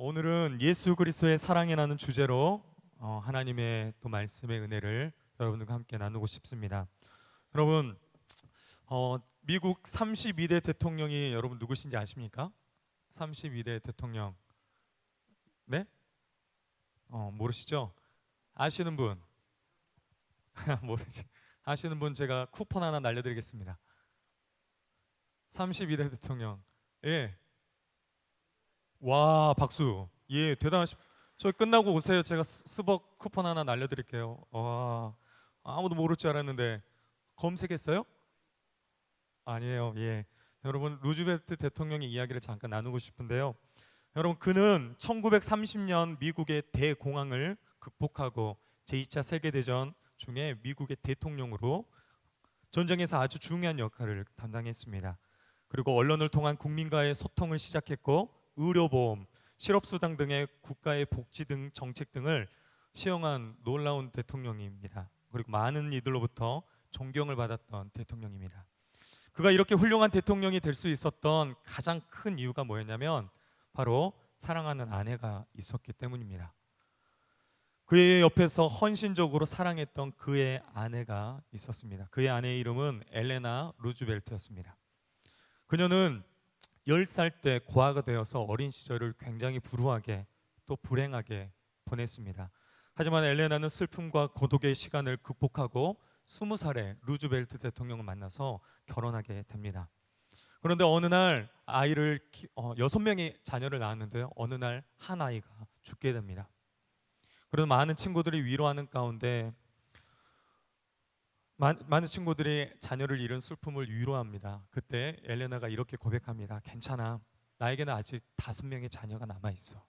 오늘은 예수 그리스도의 사랑이라는 주제로 하나님의 또 말씀의 은혜를 여러분들과 함께 나누고 싶습니다. 여러분, 미국 32대 대통령이 여러분 누구신지 아십니까? 32대 대통령. 네? 모르시죠? 아시는 분? 모르시. 아시는 분 제가 쿠폰 하나 날려드리겠습니다. 32대 대통령. 예. 와, 박수. 예, 대단하시. 저 끝나고 오세요. 제가 스벅 쿠폰 하나 날려드릴게요. 와, 아무도 모를 줄 알았는데 검색했어요? 아니에요. 예, 여러분 루즈벨트 대통령의 이야기를 잠깐 나누고 싶은데요. 여러분 그는 1930년 미국의 대공황을 극복하고 제2차 세계대전 중에 미국의 대통령으로 전쟁에서 아주 중요한 역할을 담당했습니다. 그리고 언론을 통한 국민과의 소통을 시작했고 의료보험, 실업수당 등의 국가의 복지 등 정책 등을 시행한 놀라운 대통령입니다. 그리고 많은 이들로부터 존경을 받았던 대통령입니다. 그가 이렇게 훌륭한 대통령이 될 수 있었던 가장 큰 이유가 뭐였냐면 바로 사랑하는 아내가 있었기 때문입니다. 그의 옆에서 헌신적으로 사랑했던 그의 아내가 있었습니다. 그의 아내의 이름은 엘레나 루즈벨트였습니다. 그녀는 10살 때 고아가 되어서 어린 시절을 굉장히 불우하게 또 불행하게 보냈습니다. 하지만 엘레나는 슬픔과 고독의 시간을 극복하고 20살에 루즈벨트 대통령을 만나서 결혼하게 됩니다. 그런데 어느 날 6명의 자녀를 낳았는데요. 어느 날 한 아이가 죽게 됩니다. 그래서 많은 친구들이 위로하는 가운데 많은 친구들이 자녀를 잃은 슬픔을 위로합니다. 그때 엘레나가 이렇게 고백합니다. 괜찮아. 나에게는 아직 5명의 자녀가 남아 있어.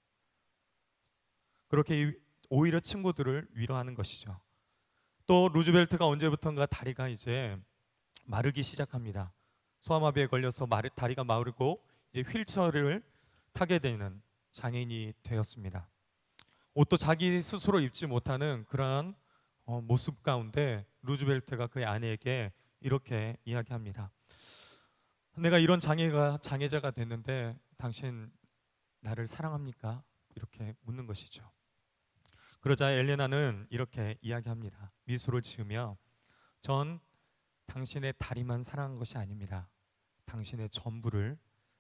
그렇게 오히려 친구들을 위로하는 것이죠. 또 루즈벨트가 언제부턴가 다리가 이제 마르기 시작합니다. 소아마비에 걸려서 다리가 마르고 이제 휠체어를 타게 되는 장애인이 되었습니다. 옷도 자기 스스로 입지 못하는 그러한 모습 가운데 루즈벨트가 그의 아내에게 이렇게 이야기합니다. 내가 이런 장애자가 됐는데 당신 나를 사랑합니까? 이렇게 묻는 것이죠. 그러자 엘레나는 이렇게 이야기합니다. 미소를 지으며 전 당신의 다리만 사랑한 것이 아닙니다. 당신의 전부를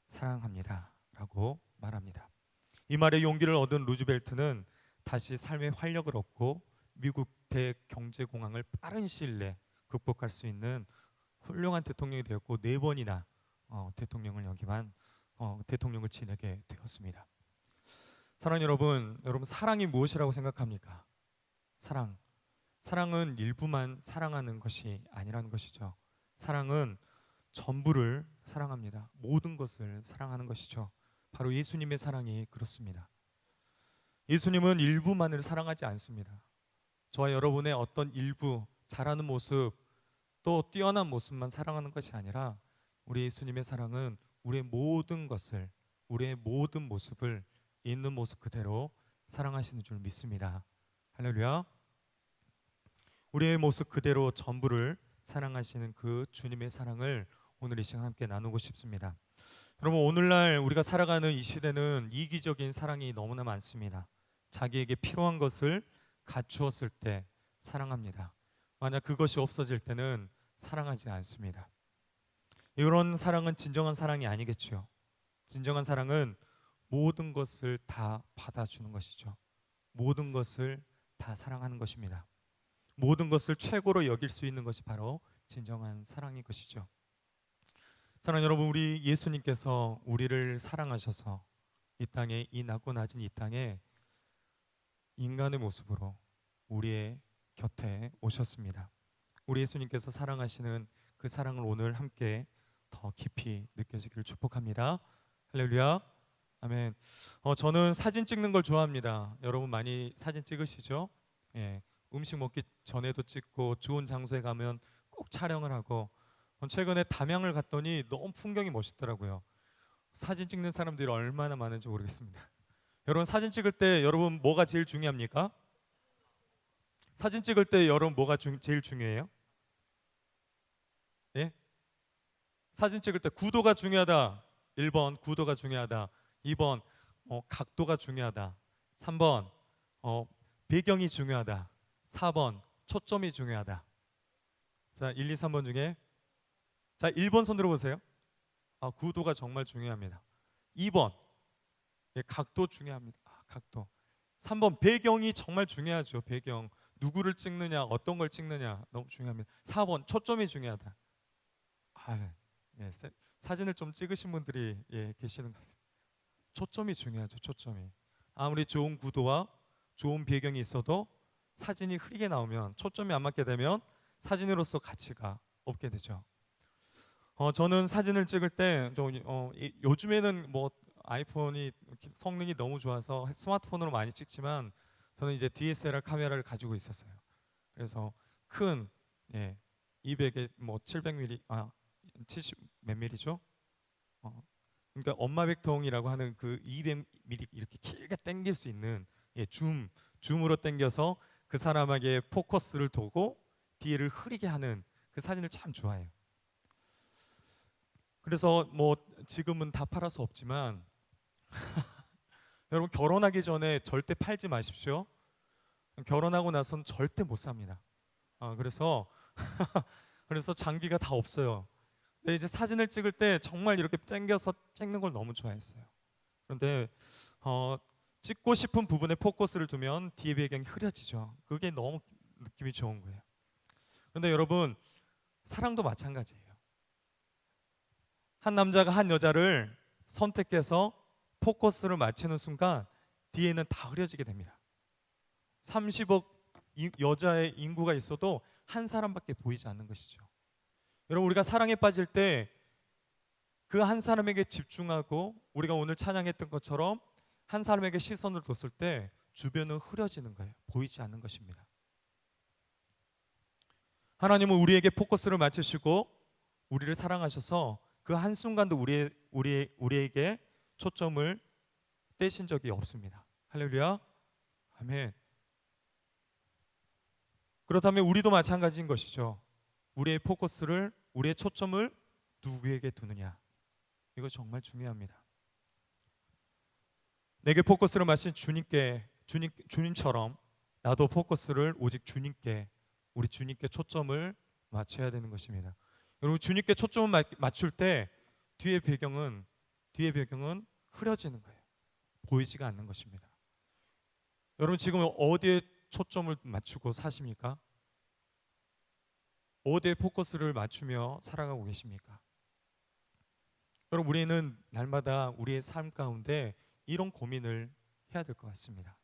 사랑합니다. 라고 말합니다. 이 말에 용기를 얻은 루즈벨트는 다시 삶의 활력을 얻고 미국 대경제공황을 빠른 시일 내에 극복할 수 있는 훌륭한 대통령이 되었고 4번이나 대통령을 지내게 되었습니다. 사랑하는 여러분 사랑이 무엇이라고 생각합니까? 사랑은 일부만 사랑하는 것이 아니라는 것이죠. 사랑은 전부를 사랑합니다. 모든 것을 사랑하는 것이죠. 바로 예수님의 사랑이 그렇습니다. 예수님은 일부만을 사랑하지 않습니다. 저와 여러분의 어떤 일부, 잘하는 모습, 또 뛰어난 모습만 사랑하는 것이 아니라 우리 예수님의 사랑은 우리의 모든 것을, 우리의 모든 모습을 있는 모습 그대로 사랑하시는 줄 믿습니다. 할렐루야. 우리의 모습 그대로 전부를 사랑하시는 그 주님의 사랑을 오늘 이 시간 함께 나누고 싶습니다. 여러분 오늘날 우리가 살아가는 이 시대는 이기적인 사랑이 너무나 많습니다. 자기에게 필요한 것을 갖추었을 때 사랑합니다. 만약 그것이 없어질 때는 사랑하지 않습니다. 이런 사랑은 진정한 사랑이 아니겠죠. 진정한 사랑은 모든 것을 다 받아주는 것이죠. 모든 것을 다 사랑하는 것입니다. 모든 것을 최고로 여길 수 있는 것이 바로 진정한 사랑인 것이죠. 사랑하는 여러분, 우리 예수님께서 우리를 사랑하셔서 이 땅에, 이 낮고 낮은 이 땅에 인간의 모습으로 우리의 곁에 오셨습니다. 우리 예수님께서 사랑하시는 그 사랑을 오늘 함께 더 깊이 느껴지기를 축복합니다. 할렐루야. 아멘. 저는 사진 찍는 걸 좋아합니다. 여러분 많이 사진 찍으시죠? 예. 음식 먹기 전에도 찍고 좋은 장소에 가면 꼭 촬영을 하고 최근에 담양을 갔더니 너무 풍경이 멋있더라고요. 사진 찍는 사람들이 얼마나 많은지 모르겠습니다. 여러분 사진 찍을 때 여러분 뭐가 제일 중요합니까? 사진 찍을 때 여러분 뭐가 제일 중요해요? 예? 사진 찍을 때 구도가 중요하다. 1번 구도가 중요하다. 2번 각도가 중요하다. 3번 배경이 중요하다. 4번 초점이 중요하다. 자, 1, 2, 3번 중에 자, 1번 손 들어보세요. 구도가 정말 중요합니다. 2번 각도 중요합니다. 각도. 3번 배경이 정말 중요하죠. 배경. 누구를 찍느냐, 어떤 걸 찍느냐 너무 중요합니다. 4번 초점이 중요하다. 예, 사진을 좀 찍으신 분들이 계시는 것 같습니다. 초점이 중요하죠. 초점이. 아무리 좋은 구도와 좋은 배경이 있어도 사진이 흐리게 나오면, 초점이 안 맞게 되면 사진으로서 가치가 없게 되죠. 저는 사진을 찍을 때 요즘에는 뭐 아이폰이 성능이 너무 좋아서 스마트폰으로 많이 찍지만, 저는 이제 DSLR 카메라를 가지고 있었어요. 그래서 큰 200에 뭐 700mm 70 몇 밀리죠? 그러니까 엄마백통이라고 하는 그 200mm 이렇게 길게 당길 수 있는 줌으로 당겨서 그 사람에게 포커스를 두고 뒤를 흐리게 하는 그 사진을 참 좋아해요. 그래서 뭐 지금은 다 팔아서 없지만 여러분, 결혼하기 전에 절대 팔지 마십시오. 결혼하고 나서는 절대 못 삽니다. 그래서 그래서 장비가 다 없어요. 근데 이제 사진을 찍을 때 정말 이렇게 당겨서 찍는 걸 너무 좋아했어요. 그런데 찍고 싶은 부분에 포커스를 두면 뒤에 배경이 흐려지죠. 그게 너무 느낌이 좋은 거예요. 그런데 여러분, 사랑도 마찬가지예요. 한 남자가 한 여자를 선택해서 포커스를 맞추는 순간 뒤에는 다 흐려지게 됩니다. 30억 여자의 인구가 있어도 한 사람밖에 보이지 않는 것이죠. 여러분, 우리가 사랑에 빠질 때 그 한 사람에게 집중하고, 우리가 오늘 찬양했던 것처럼 한 사람에게 시선을 뒀을 때 주변은 흐려지는 거예요. 보이지 않는 것입니다. 하나님은 우리에게 포커스를 맞추시고 우리를 사랑하셔서 그 한순간도 우리에게 초점을 떼신 적이 없습니다. 할렐루야. 아멘. 그렇다면 우리도 마찬가지인 것이죠. 우리의 포커스를, 우리의 초점을 누구에게 두느냐, 이거 정말 중요합니다. 내게 포커스를 맞춘 주님처럼 나도 포커스를 오직 주님께, 우리 주님께 초점을 맞춰야 되는 것입니다. 여러분, 주님께 초점을 맞출 때 뒤의 배경은 흐려지는 거예요. 보이지가 않는 것입니다. 여러분, 지금 어디에 초점을 맞추고 사십니까? 어디에 포커스를 맞추며 살아가고 계십니까? 여러분, 우리는 날마다 우리의 삶 가운데 이런 고민을 해야 될 것 같습니다.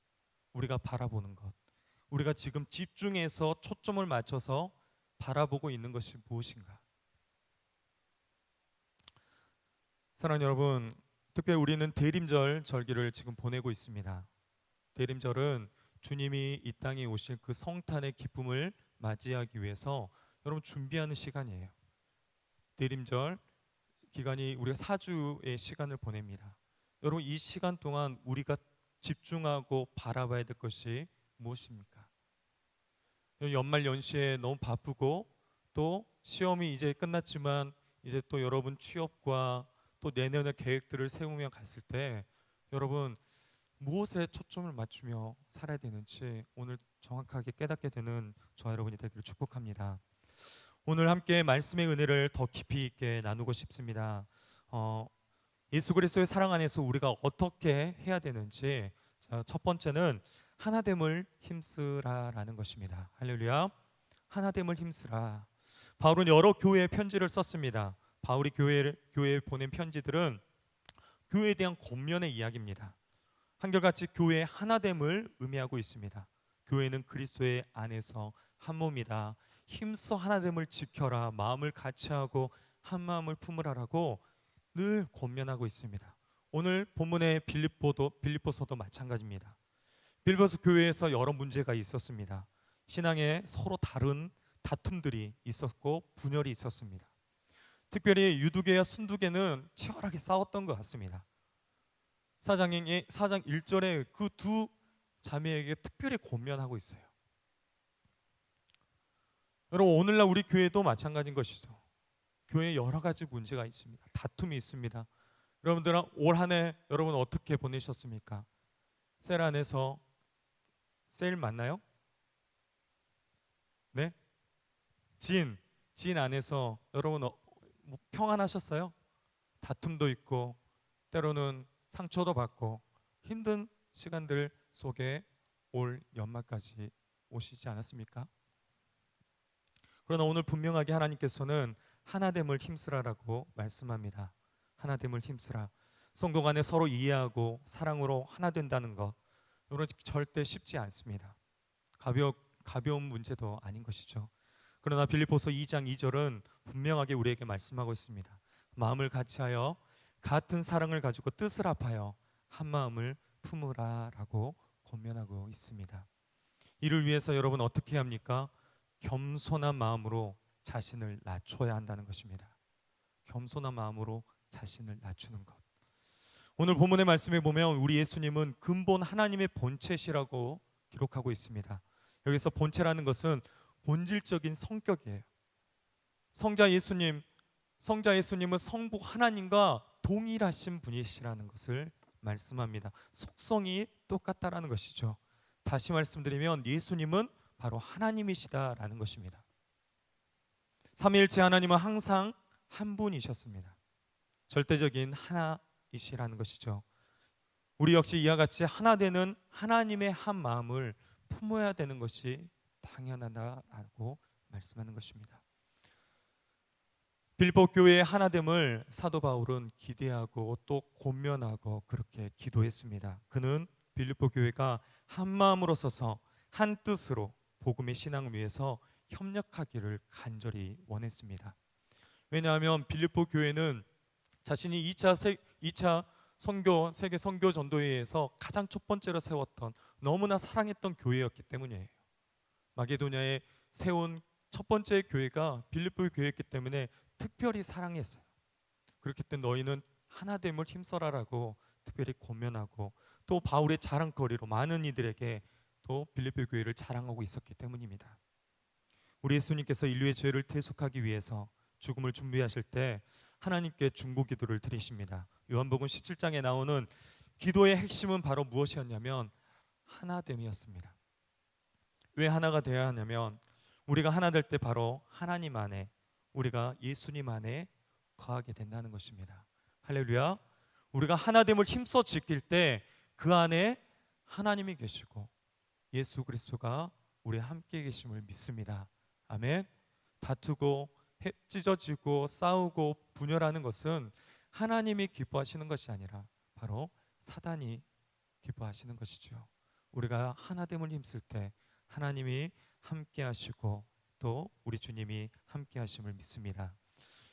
우리가 바라보는 것, 우리가 지금 집중해서 초점을 맞춰서 바라보고 있는 것이 무엇인가? 사랑하는 여러분, 특별히 우리는 대림절 절기를 지금 보내고 있습니다. 대림절은 주님이 이 땅에 오실 그 성탄의 기쁨을 맞이하기 위해서 여러분 준비하는 시간이에요. 대림절 기간이 우리가 4주의 시간을 보냅니다. 여러분, 이 시간 동안 우리가 집중하고 바라봐야 될 것이 무엇입니까? 연말 연시에 너무 바쁘고, 또 시험이 이제 끝났지만 이제 또 여러분 취업과 또 내년의 계획들을 세우며 갔을 때 여러분 무엇에 초점을 맞추며 살아야 되는지 오늘 정확하게 깨닫게 되는 저와 여러분이 되기를 축복합니다. 오늘 함께 말씀의 은혜를 더 깊이 있게 나누고 싶습니다. 예수 그리스도의 사랑 안에서 우리가 어떻게 해야 되는지, 첫 번째는 하나됨을 힘쓰라라는 것입니다. 할렐루야. 하나됨을 힘쓰라. 바울은 여러 교회에 편지를 썼습니다. 바울이 교회에 보낸 편지들은 교회에 대한 권면의 이야기입니다. 한결같이 교회의 하나됨을 의미하고 있습니다. 교회는 그리스도의 안에서 한 몸이다. 힘써 하나됨을 지켜라. 마음을 같이하고 한 마음을 품으라라고 늘 권면하고 있습니다. 오늘 본문의 빌립보서도 마찬가지입니다. 빌립보서 교회에서 여러 문제가 있었습니다. 신앙에 서로 다른 다툼들이 있었고 분열이 있었습니다. 특별히 유두계와 순두계는 치열하게 싸웠던 것 같습니다. 사장 1절에 그 두 자매에게 특별히 권면하고 있어요. 여러분, 오늘날 우리 교회도 마찬가지인 것이죠. 교회에 여러 가지 문제가 있습니다. 다툼이 있습니다. 여러분들은 올 한 해 여러분 어떻게 보내셨습니까? 셀 안에서 세일 맞나요? 네? 진, 진 안에서 여러분 뭐 평안하셨어요? 다툼도 있고 때로는 상처도 받고 힘든 시간들 속에 올 연말까지 오시지 않았습니까? 그러나 오늘 분명하게 하나님께서는 하나됨을 힘쓰라라고 말씀합니다. 하나됨을 힘쓰라. 성도 간에 서로 이해하고 사랑으로 하나 된다는 것, 이런 절대 쉽지 않습니다. 가벼운 문제도 아닌 것이죠. 그러나 빌립보서 2장 2절은 분명하게 우리에게 말씀하고 있습니다. 마음을 같이하여 같은 사랑을 가지고 뜻을 합하여 한 마음을 품으라라고 권면하고 있습니다. 이를 위해서 여러분 어떻게 해야 합니까? 겸손한 마음으로 자신을 낮춰야 한다는 것입니다. 겸손한 마음으로 자신을 낮추는 것. 오늘 본문의 말씀에 보면 우리 예수님은 근본 하나님의 본체시라고 기록하고 있습니다. 여기서 본체라는 것은 본질적인 성격이에요. 성자 예수님은 성부 하나님과 동일하신 분이시라는 것을 말씀합니다. 속성이 똑같다라는 것이죠. 다시 말씀드리면 예수님은 바로 하나님이시다라는 것입니다. 삼위일체 하나님은 항상 한 분이셨습니다. 절대적인 하나이시라는 것이죠. 우리 역시 이와 같이 하나 되는 하나님의 한 마음을 품어야 되는 것이 당연하다라고 말씀하는 것입니다. 빌립보 교회의 하나됨을 사도 바울은 기대하고 또 권면하고 그렇게 기도했습니다. 그는 빌립보 교회가 한 마음으로 서서 한 뜻으로 복음의 신앙을 위해서 협력하기를 간절히 원했습니다. 왜냐하면 빌립보 교회는 자신이 2차 세계 선교 전도회에서 가장 첫 번째로 세웠던 너무나 사랑했던 교회였기 때문이에요. 마게도냐에 세운 첫 번째 교회가 빌립보 교회였기 때문에 특별히 사랑했어요. 그렇기 때문에 너희는 하나됨을 힘써라라고 특별히 권면하고 또 바울의 자랑거리로 많은 이들에게 또 빌립보 교회를 자랑하고 있었기 때문입니다. 우리 예수님께서 인류의 죄를 대속하기 위해서 죽음을 준비하실 때 하나님께 중보기도를 드리십니다. 요한복음 17장에 나오는 기도의 핵심은 바로 무엇이었냐면 하나됨이었습니다. 왜 하나가 되어야 하냐면 우리가 하나 될 때 바로 하나님 안에 우리가 예수님 안에 거하게 된다는 것입니다. 할렐루야. 우리가 하나됨을 힘써 지킬 때 그 안에 하나님이 계시고 예수 그리스도가 우리 함께 계심을 믿습니다. 아멘. 다투고 찢어지고 싸우고 분열하는 것은 하나님이 기뻐하시는 것이 아니라 바로 사단이 기뻐하시는 것이죠. 우리가 하나됨을 힘쓸 때 하나님이 함께 하시고 또 우리 주님이 함께 하심을 믿습니다.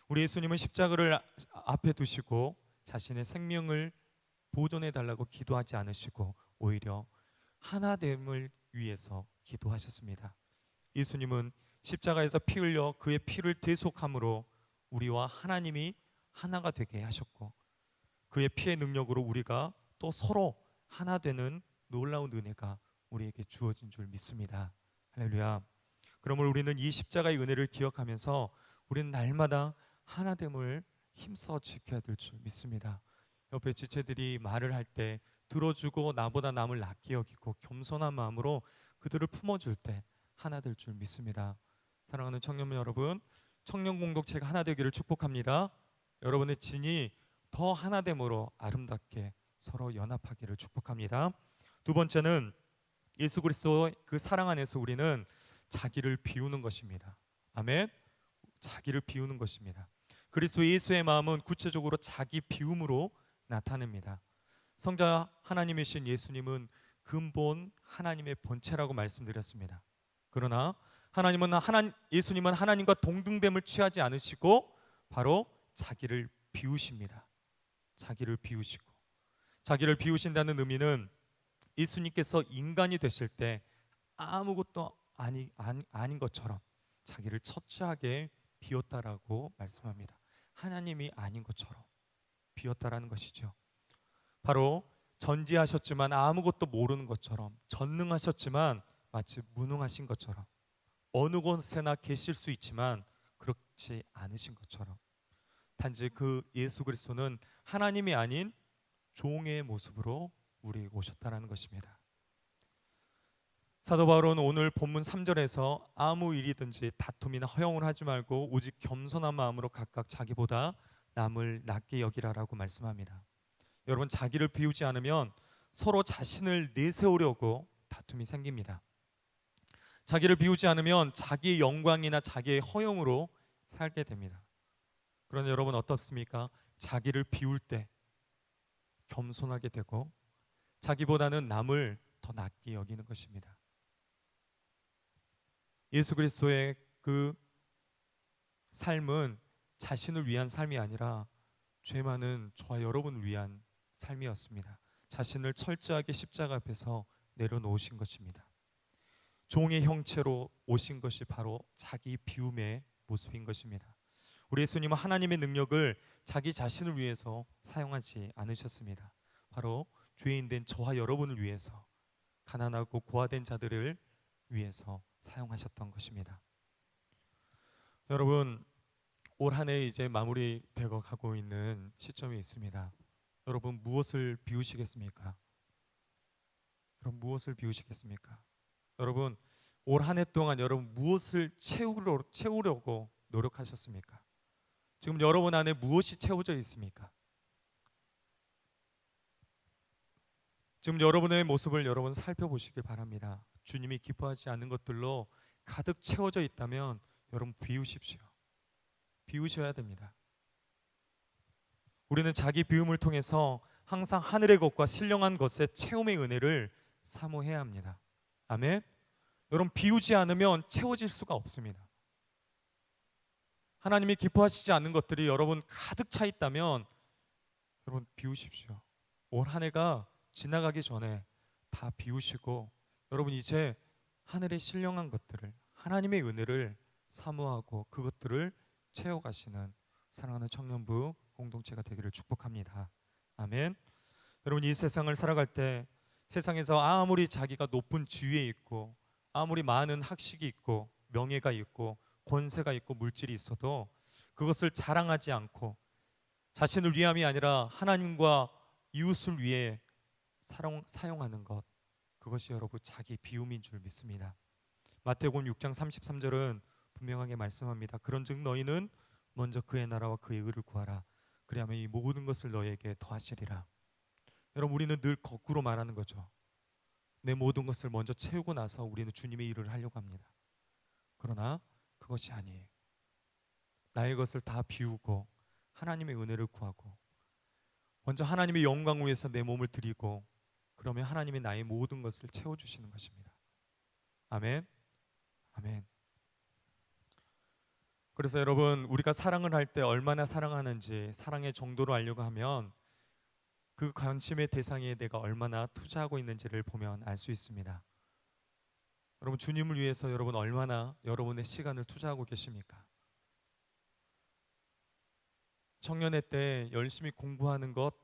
우리 예수님은 십자가를 앞에 두시고 자신의 생명을 보존해 달라고 기도하지 않으시고 오히려 하나됨을 위해서 기도하셨습니다. 예수님은 십자가에서 피 흘려 그의 피를 대속함으로 우리와 하나님이 하나가 되게 하셨고 그의 피의 능력으로 우리가 또 서로 하나 되는 놀라운 은혜가 우리에게 주어진 줄 믿습니다. 할렐루야. 그러므로 우리는 이 십자가의 은혜를 기억하면서 우리는 날마다 하나됨을 힘써 지켜야 될 줄 믿습니다. 옆에 지체들이 말을 할 때 들어주고 나보다 남을 낫게 여기고 겸손한 마음으로 그들을 품어줄 때 하나 될 줄 믿습니다. 사랑하는 청년분 여러분, 청년 공동체가 하나 되기를 축복합니다. 여러분의 진이 더 하나됨으로 아름답게 서로 연합하기를 축복합니다. 두 번째는 예수 그리스도의 그 사랑 안에서 우리는 자기를 비우는 것입니다. 아멘. 자기를 비우는 것입니다. 그리스도 예수의 마음은 구체적으로 자기 비움으로 나타냅니다. 성자 하나님이신 예수님은 근본 하나님의 본체라고 말씀드렸습니다. 그러나 예수님은 하나님과 동등됨을 취하지 않으시고 바로 자기를 비우십니다. 자기를 비우시고 자기를 비우신다는 의미는 예수님께서 인간이 되실 때 아무것도 아닌 것처럼 자기를 처치하게 비웠다라고 말씀합니다. 하나님이 아닌 것처럼 비웠다라는 것이죠. 바로 전지하셨지만 아무것도 모르는 것처럼, 전능하셨지만 마치 무능하신 것처럼, 어느 곳에나 계실 수 있지만 그렇지 않으신 것처럼, 단지 그 예수 그리스도는 하나님이 아닌 종의 모습으로 우리에게 오셨다라는 것입니다. 사도 바울은 오늘 본문 3절에서 아무 일이든지 다툼이나 허용을 하지 말고 오직 겸손한 마음으로 각각 자기보다 남을 낮게 여기라라고 말씀합니다. 여러분, 자기를 비우지 않으면 서로 자신을 내세우려고 다툼이 생깁니다. 자기를 비우지 않으면 자기의 영광이나 자기의 허용으로 살게 됩니다. 그러나 여러분 어떻습니까? 자기를 비울 때 겸손하게 되고 자기보다는 남을 더 낮게 여기는 것입니다. 예수 그리스도의 그 삶은 자신을 위한 삶이 아니라 죄 많은 저와 여러분을 위한 삶이었습니다. 자신을 철저하게 십자가 앞에서 내려놓으신 것입니다. 종의 형체로 오신 것이 바로 자기 비움의 모습인 것입니다. 우리 예수님은 하나님의 능력을 자기 자신을 위해서 사용하지 않으셨습니다. 바로 죄인된 저와 여러분을 위해서, 가난하고 고아된 자들을 위해서 사용하셨던 것입니다. 여러분, 올 한 해 이제 마무리되어 가고 있는 시점이 있습니다. 여러분, 무엇을 비우시겠습니까? 여러분, 무엇을 비우시겠습니까? 여러분, 올 한 해 동안 여러분 무엇을 채우려고 노력하셨습니까? 지금 여러분 안에 무엇이 채워져 있습니까? 지금 여러분의 모습을 여러분 살펴보시길 바랍니다. 주님이 기뻐하지 않는 것들로 가득 채워져 있다면 여러분 비우십시오. 비우셔야 됩니다. 우리는 자기 비움을 통해서 항상 하늘의 것과 신령한 것의 체험의 은혜를 사모해야 합니다. 아멘. 여러분, 비우지 않으면 채워질 수가 없습니다. 하나님이 기뻐하시지 않는 것들이 여러분 가득 차 있다면 여러분 비우십시오. 올 한 해가 지나가기 전에 다 비우시고 여러분 이제 하늘의 신령한 것들을, 하나님의 은혜를 사모하고 그것들을 채워가시는 사랑하는 청년부 공동체가 되기를 축복합니다. 아멘. 여러분, 이 세상을 살아갈 때 세상에서 아무리 자기가 높은 지위에 있고 아무리 많은 학식이 있고 명예가 있고 권세가 있고 물질이 있어도 그것을 자랑하지 않고 자신을 위함이 아니라 하나님과 이웃을 위해 사용하는 것, 그것이 여러분 자기 비움인 줄 믿습니다. 마태복음 6장 33절은 분명하게 말씀합니다. 그런즉 너희는 먼저 그의 나라와 그의 의를 구하라. 그리하면 이 모든 것을 너희에게 더하시리라. 여러분, 우리는 늘 거꾸로 말하는 거죠. 내 모든 것을 먼저 채우고 나서 우리는 주님의 일을 하려고 합니다. 그러나 그것이 아니에요. 나의 것을 다 비우고 하나님의 은혜를 구하고 먼저 하나님의 영광을 위해서 내 몸을 드리고 그러면 하나님이 나의 모든 것을 채워주시는 것입니다. 아멘. 아멘. 그래서 여러분, 우리가 사랑을 할 때 얼마나 사랑하는지 사랑의 정도로 알려고 하면 그 관심의 대상에 내가 얼마나 투자하고 있는지를 보면 알 수 있습니다. 여러분, 주님을 위해서 여러분 얼마나 여러분의 시간을 투자하고 계십니까? 청년의 때 열심히 공부하는 것,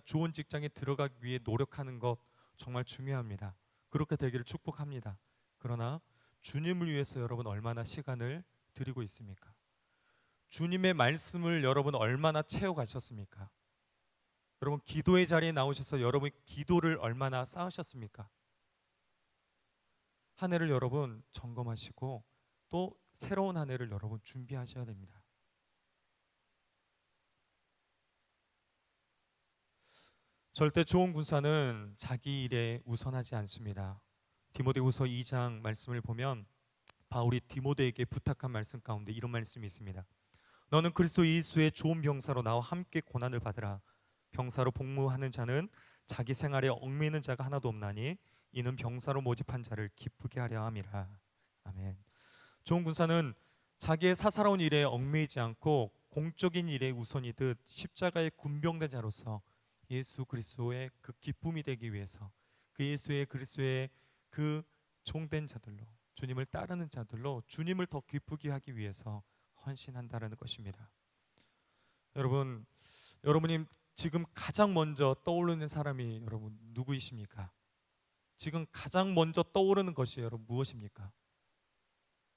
좋은 직장에 들어가기 위해 노력하는 것 정말 중요합니다. 그렇게 되기를 축복합니다. 그러나 주님을 위해서 여러분 얼마나 시간을 드리고 있습니까? 주님의 말씀을 여러분 얼마나 채워가셨습니까? 여러분, 기도의 자리에 나오셔서 여러분 기도를 얼마나 쌓으셨습니까? 한 해를 여러분 점검하시고 또 새로운 한 해를 여러분 준비하셔야 됩니다. 절대 좋은 군사는 자기 일에 우선하지 않습니다. 디모데후서 2장 말씀을 보면 바울이 디모데에게 부탁한 말씀 가운데 이런 말씀이 있습니다. 너는 그리스도 예수의 좋은 병사로 나와 함께 고난을 받으라. 병사로 복무하는 자는 자기 생활에 얽매이는 자가 하나도 없나니 이는 병사로 모집한 자를 기쁘게 하려 함이라. 아멘. 좋은 군사는 자기의 사사로운 일에 얽매이지 않고 공적인 일에 우선이듯 십자가의 군병된 자로서 예수 그리스도의 그 기쁨이 되기 위해서 그 예수의 그리스도의 그 종된 자들로, 주님을 따르는 자들로 주님을 더 기쁘게 하기 위해서 헌신한다라는 것입니다. 여러분, 여러분이 지금 가장 먼저 떠오르는 사람이 여러분 누구이십니까? 지금 가장 먼저 떠오르는 것이 여러분 무엇입니까?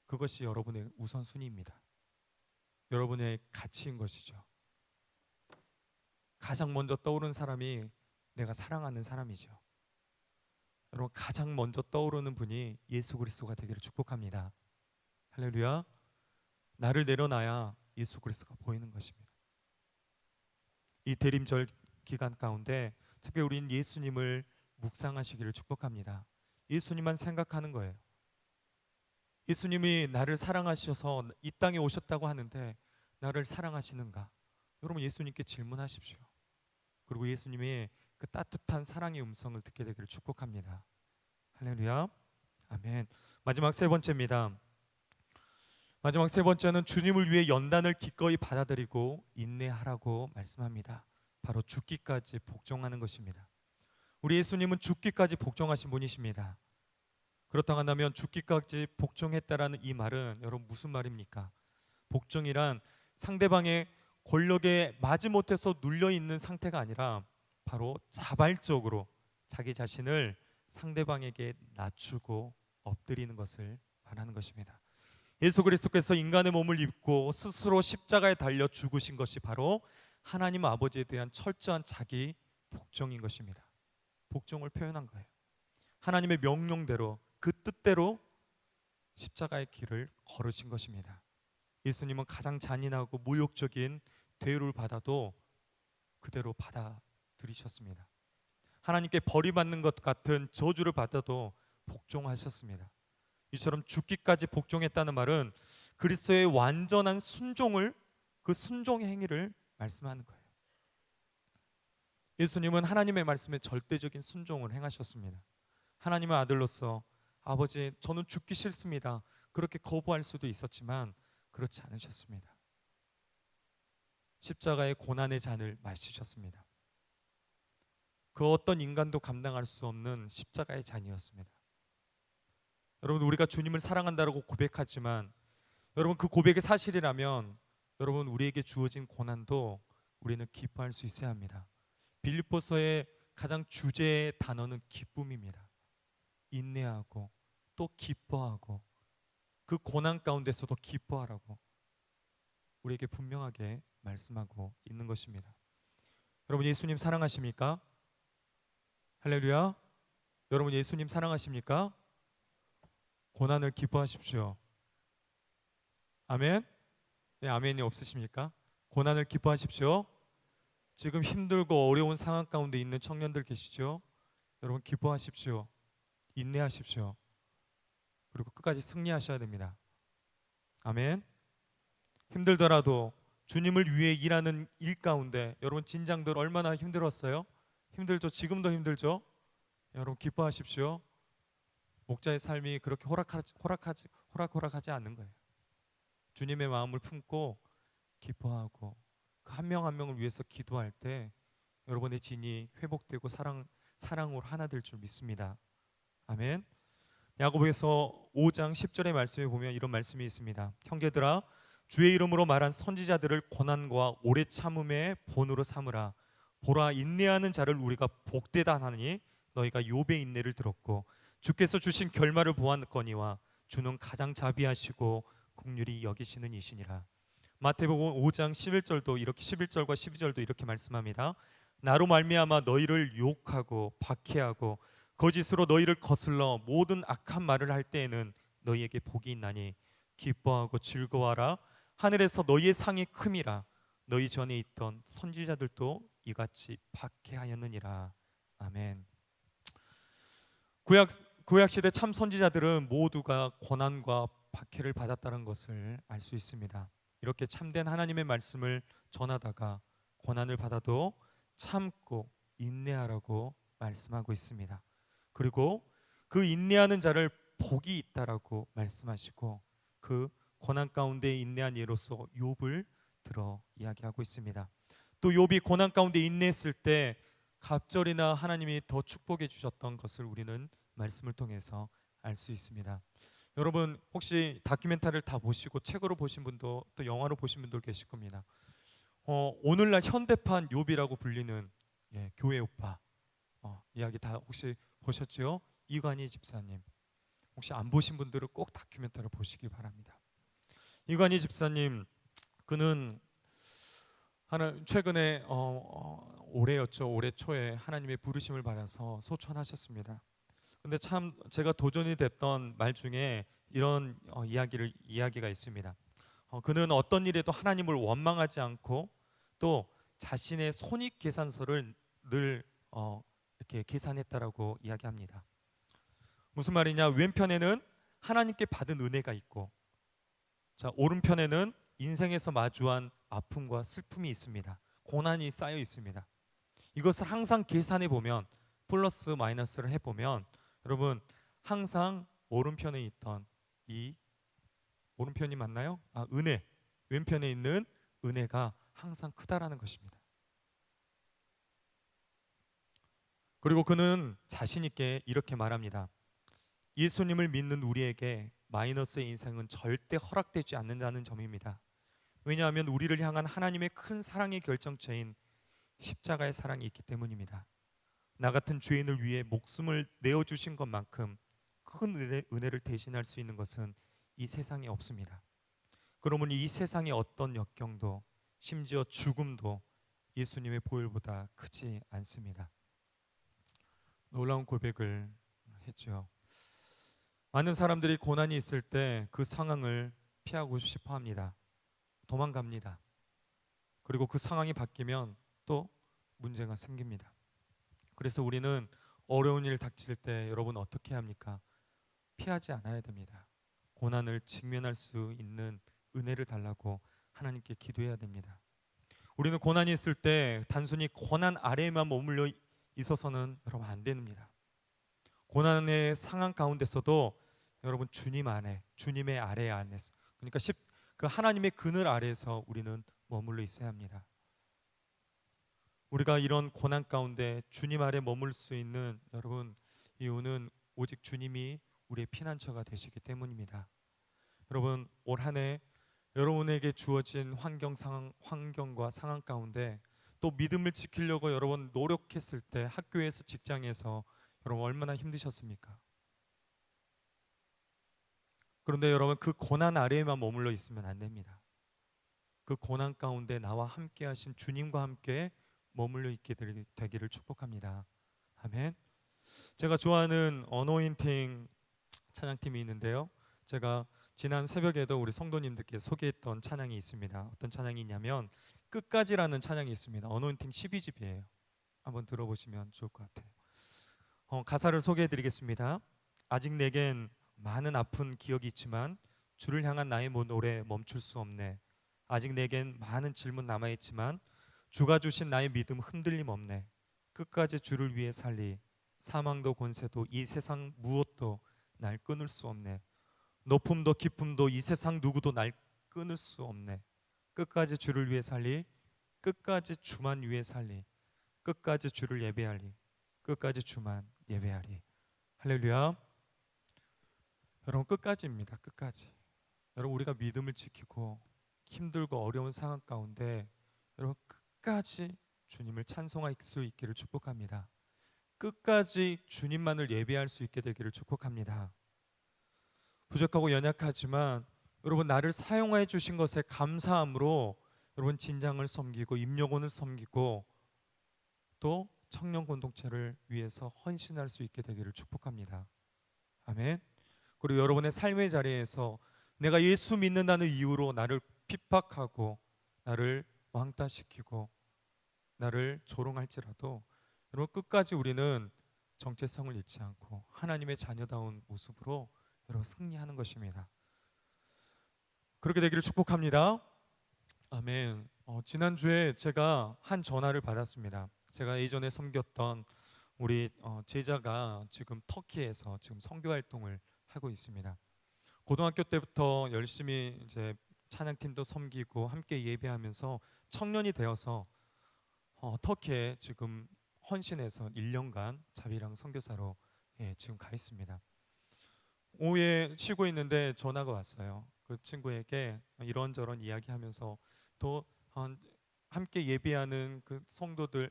그것이 여러분의 우선순위입니다. 여러분의 가치인 것이죠. 가장 먼저 떠오르는 사람이 내가 사랑하는 사람이죠. 여러분, 가장 먼저 떠오르는 분이 예수 그리스도가 되기를 축복합니다. 할렐루야. 나를 내려놔야 예수 그리스도가 보이는 것입니다. 이 대림절 기간 가운데 특별히 우리는 예수님을 묵상하시기를 축복합니다. 예수님만 생각하는 거예요. 예수님이 나를 사랑하셔서 이 땅에 오셨다고 하는데 나를 사랑하시는가? 여러분, 예수님께 질문하십시오. 그리고 예수님의 그 따뜻한 사랑의 음성을 듣게 되기를 축복합니다. 할렐루야. 아멘. 마지막 세 번째입니다. 마지막 세 번째는 주님을 위해 연단을 기꺼이 받아들이고 인내하라고 말씀합니다. 바로 죽기까지 복종하는 것입니다. 우리 예수님은 죽기까지 복종하신 분이십니다. 그렇다고 한다면 죽기까지 복종했다라는 이 말은 여러분 무슨 말입니까? 복종이란 상대방의 권력에 마지못해서 눌려있는 상태가 아니라 바로 자발적으로 자기 자신을 상대방에게 낮추고 엎드리는 것을 말하는 것입니다. 예수 그리스도께서 인간의 몸을 입고 스스로 십자가에 달려 죽으신 것이 바로 하나님 아버지에 대한 철저한 자기 복종인 것입니다. 복종을 표현한 거예요. 하나님의 명령대로 그 뜻대로 십자가의 길을 걸으신 것입니다. 예수님은 가장 잔인하고 모욕적인 대우를 받아도 그대로 받아들이셨습니다. 하나님께 버림받는 것 같은 저주를 받아도 복종하셨습니다. 이처럼 죽기까지 복종했다는 말은 그리스도의 완전한 순종을, 그 순종의 행위를 말씀하는 거예요. 예수님은 하나님의 말씀에 절대적인 순종을 행하셨습니다. 하나님의 아들로서 아버지, 저는 죽기 싫습니다, 그렇게 거부할 수도 있었지만 그렇지 않으셨습니다. 십자가의 고난의 잔을 마시셨습니다. 그 어떤 인간도 감당할 수 없는 십자가의 잔이었습니다. 여러분, 우리가 주님을 사랑한다고 고백하지만 여러분, 그 고백이 사실이라면 여러분, 우리에게 주어진 고난도 우리는 기뻐할 수 있어야 합니다. 빌립보서의 가장 주제의 단어는 기쁨입니다. 인내하고 또 기뻐하고 그 고난 가운데서도 기뻐하라고 우리에게 분명하게 말씀하고 있는 것입니다. 여러분, 예수님 사랑하십니까? 할렐루야. 여러분, 예수님 사랑하십니까? 고난을 기뻐하십시오. 아멘. 네, 아멘이 없으십니까? 고난을 기뻐하십시오. 지금 힘들고 어려운 상황 가운데 있는 청년들 계시죠? 여러분, 기뻐하십시오. 인내하십시오. 그리고 끝까지 승리하셔야 됩니다. 아멘. 힘들더라도 주님을 위해 일하는 일 가운데 여러분, 진장들 얼마나 힘들었어요? 힘들죠. 지금도 힘들죠. 여러분, 기뻐하십시오. 목자의 삶이 그렇게 호락호락하지 않는 거예요. 주님의 마음을 품고 기뻐하고 그 한 명 한 명을 위해서 기도할 때 여러분의 진이 회복되고 사랑으로 하나 될 줄 믿습니다. 아멘. 야고보서 5장 10절의 말씀에 보면 이런 말씀이 있습니다. 형제들아, 주의 이름으로 말한 선지자들을 고난과 오래 참음의 본으로 삼으라. 보라, 인내하는 자를 우리가 복되다 하니 너희가 욥의 인내를 들었고 주께서 주신 결말을 보았거니와 주는 가장 자비하시고 긍휼히 여기시는 이시니라. 마태복음 5장 11절도 이렇게 11절과 12절도 이렇게 말씀합니다. 나로 말미암아 너희를 욕하고 박해하고 거짓으로 너희를 거슬러 모든 악한 말을 할 때에는 너희에게 복이 있나니 기뻐하고 즐거워하라. 하늘에서 너희의 상이 큼이라. 너희 전에 있던 선지자들도 이같이 박해하였느니라. 아멘. 구약 시대 참 선지자들은 모두가 고난과 박해를 받았다는 것을 알 수 있습니다. 이렇게 참된 하나님의 말씀을 전하다가 고난을 받아도 참고 인내하라고 말씀하고 있습니다. 그리고 그 인내하는 자를 복이 있다라고 말씀하시고 그 고난 가운데 인내한 예로서 욥을 들어 이야기하고 있습니다. 또 욥이 고난 가운데 인내했을 때 갑절이나 하나님이 더 축복해 주셨던 것을 우리는 말씀을 통해서 알 수 있습니다. 여러분, 혹시 다큐멘터리를 다 보시고 책으로 보신 분도 또 영화로 보신 분도 계실 겁니다. 오늘날 현대판 욥이라고 불리는 교회 오빠 이야기 다 혹시 보셨죠? 이관희 집사님. 혹시 안 보신 분들은 꼭 다큐멘터리를 보시기 바랍니다. 이관희 집사님, 그는 최근에 올해였죠. 올해 초에 하나님의 부르심을 받아서 소천하셨습니다. 근데 참 제가 도전이 됐던 말 중에 이런 이야기가 있습니다. 그는 어떤 일에도 하나님을 원망하지 않고 또 자신의 손익 계산서를 늘 이렇게 계산했다라고 이야기합니다. 무슨 말이냐? 왼편에는 하나님께 받은 은혜가 있고, 자, 오른편에는 인생에서 마주한 아픔과 슬픔이 있습니다. 고난이 쌓여 있습니다. 이것을 항상 계산해 보면, 플러스 마이너스를 해 보면, 여러분 항상 오른편에 있던 이 오른편이 맞나요? 은혜. 왼편에 있는 은혜가 항상 크다라는 것입니다. 그리고 그는 자신 있게 이렇게 말합니다. 예수님을 믿는 우리에게 마이너스의 인생은 절대 허락되지 않는다는 점입니다. 왜냐하면 우리를 향한 하나님의 큰 사랑의 결정체인 십자가의 사랑이 있기 때문입니다. 나 같은 죄인을 위해 목숨을 내어주신 것만큼 큰 은혜를 대신할 수 있는 것은 이 세상에 없습니다. 그러므로 이 세상의 어떤 역경도 심지어 죽음도 예수님의 보혈보다 크지 않습니다. 놀라운 고백을 했죠. 많은 사람들이 고난이 있을 때 그 상황을 피하고 싶어 합니다. 도망갑니다. 그리고 그 상황이 바뀌면 또 문제가 생깁니다. 그래서 우리는 어려운 일 닥칠 때 여러분 어떻게 합니까? 피하지 않아야 됩니다. 고난을 직면할 수 있는 은혜를 달라고 하나님께 기도해야 됩니다. 우리는 고난이 있을 때 단순히 고난 아래에만 머물러 있어서는 여러분 안 됩니다. 고난의 상황 가운데서도 여러분 주님 안에, 주님의 아래 안에서, 그러니까 그 하나님의 그늘 아래에서 우리는 머물러 있어야 합니다. 우리가 이런 고난 가운데 주님 아래 머물 수 있는 여러분 이유는 오직 주님이 우리의 피난처가 되시기 때문입니다. 여러분 올 한 해 여러분에게 주어진 환경과 상황 가운데 또 믿음을 지키려고 여러분 노력했을 때 학교에서 직장에서 여러분 얼마나 힘드셨습니까? 그런데 여러분 그 고난 아래에만 머물러 있으면 안 됩니다. 그 고난 가운데 나와 함께 하신 주님과 함께 머물러 있게 되기를 축복합니다. 아멘. 제가 좋아하는 어노인팅 찬양팀이 있는데요. 제가 지난 새벽에도 우리 성도님들께 소개했던 찬양이 있습니다. 어떤 찬양이 있냐면 끝까지라는 찬양이 있습니다. 어노인팅 12집이에요. 한번 들어보시면 좋을 것 같아요. 가사를 소개해드리겠습니다. 아직 내겐 많은 아픈 기억이 있지만 주를 향한 나의 노래 멈출 수 없네. 아직 내겐 많은 질문 남아있지만 주가 주신 나의 믿음 흔들림 없네. 끝까지 주를 위해 살리. 사망도 권세도 이 세상 무엇도 날 끊을 수 없네. 높음도 깊음도 이 세상 누구도 날 끊을 수 없네. 끝까지 주를 위해 살리. 끝까지 주만 위해 살리. 끝까지 주를 예배하리. 끝까지 주만 예배하리. 할렐루야. 여러분 끝까지입니다. 끝까지. 여러분 우리가 믿음을 지키고 힘들고 어려운 상황 가운데 여러분 끝까지 주님을 찬송할 수 있기를 축복합니다. 끝까지 주님만을 예배할 수 있게 되기를 축복합니다. 부족하고 연약하지만 여러분 나를 사용해 주신 것에 감사함으로 여러분 진장을 섬기고 임력원을 섬기고 또 청년 공동체를 위해서 헌신할 수 있게 되기를 축복합니다. 아멘. 그리고 여러분의 삶의 자리에서 내가 예수 믿는다는 이유로 나를 핍박하고 나를 왕따시키고 나를 조롱할지라도 여러분 끝까지 우리는 정체성을 잃지 않고 하나님의 자녀다운 모습으로 여러분 승리하는 것입니다. 그렇게 되기를 축복합니다. 아멘. 지난주에 제가 한 전화를 받았습니다. 제가 예전에 섬겼던 우리 제자가 지금 터키에서 지금 선교 활동을 하고 있습니다. 고등학교 때부터 열심히 이제 찬양팀도 섬기고 함께 예배하면서 청년이 되어서 터키에 지금 헌신해서 1년간 자비랑 선교사로 지금 가 있습니다. 오후에 쉬고 있는데 전화가 왔어요. 그 친구에게 이런저런 이야기하면서 또 함께 예배하는 그 성도들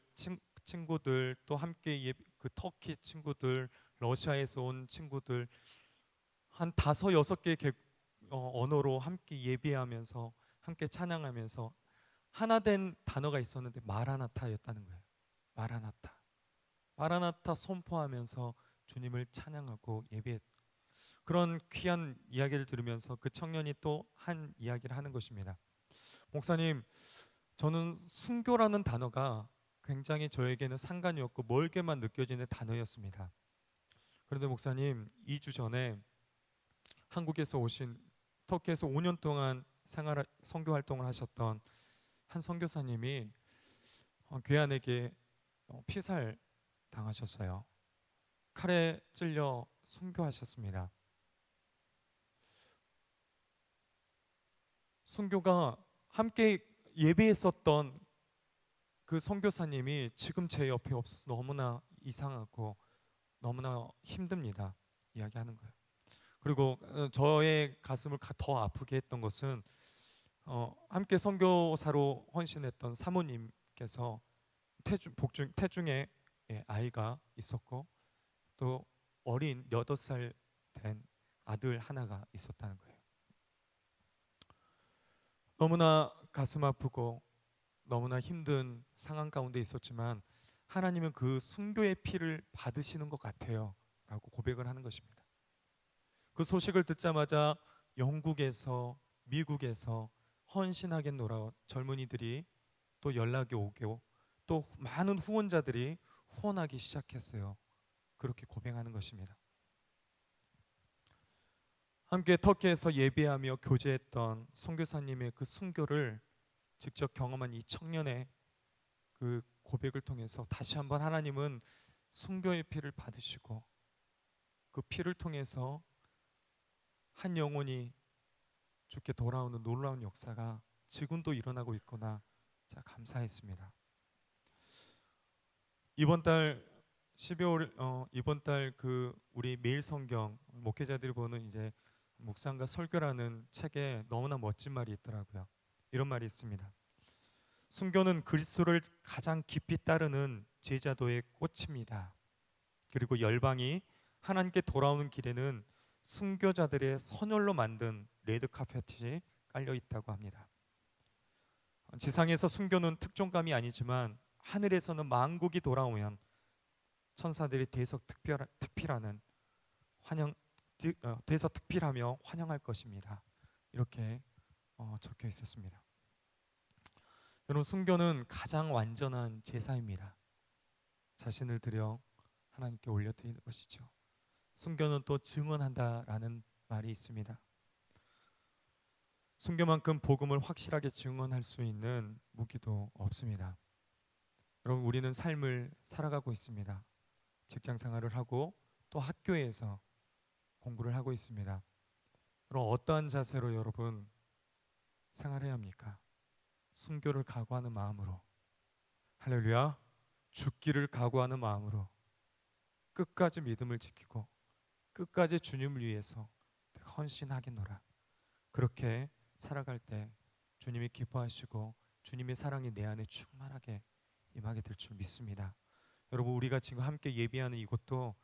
친구들 또 함께 그 터키 친구들 러시아에서 온 친구들 한 5, 6개 언어로 함께 예배하면서 함께 찬양하면서 하나 된 단어가 있었는데 마라나타였다는 거예요. 마라나타. 마라나타 선포하면서 주님을 찬양하고 예배했. 그런 귀한 이야기를 들으면서 그 청년이 또 한 이야기를 하는 것입니다. 목사님, 저는 순교라는 단어가 굉장히 저에게는 상관이 없고 멀게만 느껴지는 단어였습니다. 그런데 목사님, 2주 전에 한국에서 오신 터키에서 5년 동안 선교 활동을 하셨던 한 선교사님이 괴한에게 피살 당하셨어요. 칼에 찔려 순교하셨습니다. 순교가 함께 예배했었던 그 선교사님이 지금 제 옆에 없어서 너무나 이상하고 너무나 힘듭니다. 이야기하는 거예요. 그리고 저의 가슴을 더 아프게 했던 것은 함께 선교사로 헌신했던 사모님께서 태중에 아이가 있었고 또 어린 8살 된 아들 하나가 있었다는 거예요. 너무나 가슴 아프고 너무나 힘든 상황 가운데 있었지만 하나님은 그 순교의 피를 받으시는 것 같아요 라고 고백을 하는 것입니다. 그 소식을 듣자마자 영국에서 미국에서 헌신하겠노라 젊은이들이 또 연락이 오고 또 많은 후원자들이 후원하기 시작했어요. 그렇게 고백하는 것입니다. 함께 터키에서 예배하며 교제했던 선교사님의 그 순교를 직접 경험한 이 청년의 그 고백을 통해서 다시 한번 하나님은 순교의 피를 받으시고 그 피를 통해서 한 영혼이 주께 돌아오는 놀라운 역사가 지금도 일어나고 있구나. 자, 감사했습니다. 이번 달 12월 이번 달 그 우리 매일 성경 목회자들이 보는 이제 묵상과 설교라는 책에 너무나 멋진 말이 있더라고요. 이런 말이 있습니다. 순교는 그리스도를 가장 깊이 따르는 제자도의 꽃입니다. 그리고 열방이 하나님께 돌아오는 길에는 순교자들의 선율로 만든 레드카펫이 깔려 있다고 합니다. 지상에서 순교는 특종감이 아니지만 하늘에서는 만국이 돌아오면 천사들이 대서특필하는 대서특필하며 환영할 것입니다. 이렇게 적혀 있었습니다. 여러분, 순교는 가장 완전한 제사입니다. 자신을 드려 하나님께 올려드리는 것이죠. 순교는 또 증언한다라는 말이 있습니다. 순교만큼 복음을 확실하게 증언할 수 있는 무기도 없습니다. 여러분, 우리는 삶을 살아가고 있습니다. 직장 생활을 하고 또 학교에서 공부를 하고 있습니다. 그럼 어떠한 자세로 여러분 생활해야 합니까? 순교를 각오하는 마음으로, 할렐루야, 죽기를 각오하는 마음으로 끝까지 믿음을 지키고 끝까지 주님을 위해서 헌신하겠노라. 그렇게 살아갈 때 주님이 기뻐하시고 주님의 사랑이 내 안에 충만하게 임하게 될 줄 믿습니다. 여러분, 우리가 지금 함께 예배하는 이곳도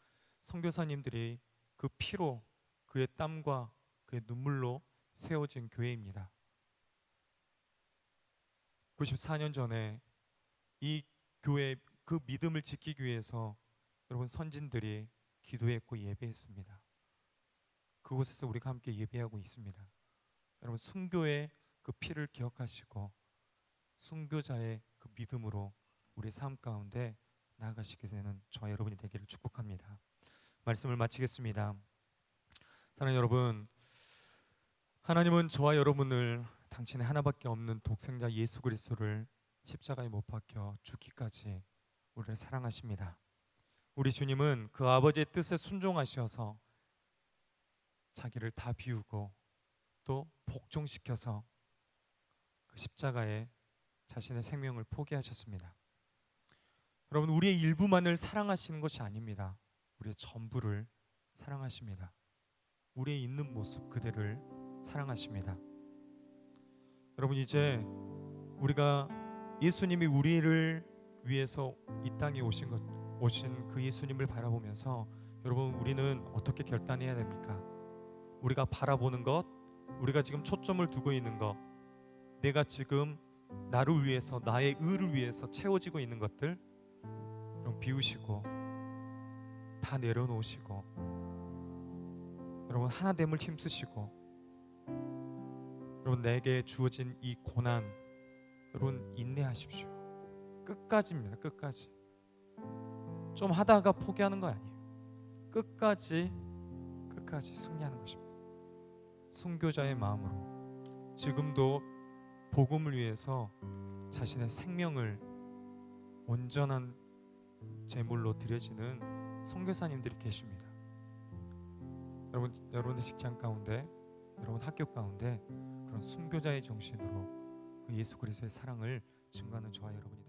선교사님들이 그 피로, 그의 땀과 그의 눈물로 세워진 교회입니다. 94년 전에 이 교회 그 믿음을 지키기 위해서 여러분 선진들이 기도했고 예배했습니다. 그곳에서 우리가 함께 예배하고 있습니다. 여러분, 순교의 그 피를 기억하시고 순교자의 그 믿음으로 우리 삶 가운데 나아가시게 되는 저와 여러분이 되기를 축복합니다. 말씀을 마치겠습니다. 사랑하는 여러분, 하나님은 저와 여러분을 당신의 하나밖에 없는 독생자 예수 그리스도를 십자가에 못 박혀 죽기까지 우리를 사랑하십니다. 우리 주님은 그 아버지의 뜻에 순종하셔서 자기를 다 비우고 또 복종시켜서 그 십자가에 자신의 생명을 포기하셨습니다. 여러분, 우리의 일부만을 사랑하시는 것이 아닙니다. 우리의 전부를 사랑하십니다. 우리의 있는 모습 그대를 사랑하십니다. 여러분, 이제 우리가 예수님이 우리를 위해서 이 땅에 오신 그 예수님을 바라보면서 여러분, 우리는 어떻게 결단해야 됩니까? 우리가 바라보는 것, 우리가 지금 초점을 두고 있는 것, 내가 지금 나를 위해서, 나의 의를 위해서 채워지고 있는 것들 여러분 비우시고 다 내려놓으시고, 여러분 하나됨을 힘쓰시고, 여러분 내게 주어진 이 고난 여러분 인내하십시오. 끝까지입니다. 끝까지. 좀 하다가 포기하는 거 아니에요. 끝까지 승리하는 것입니다. 순교자의 마음으로 지금도 복음을 위해서 자신의 생명을 온전한 제물로 드려지는 선교사님들이 계십니다. 여러분의 직장 가운데, 여러분 학교 가운데 그런 순교자의 정신으로 그 예수 그리스도의 사랑을 증거하는 저와 여러분이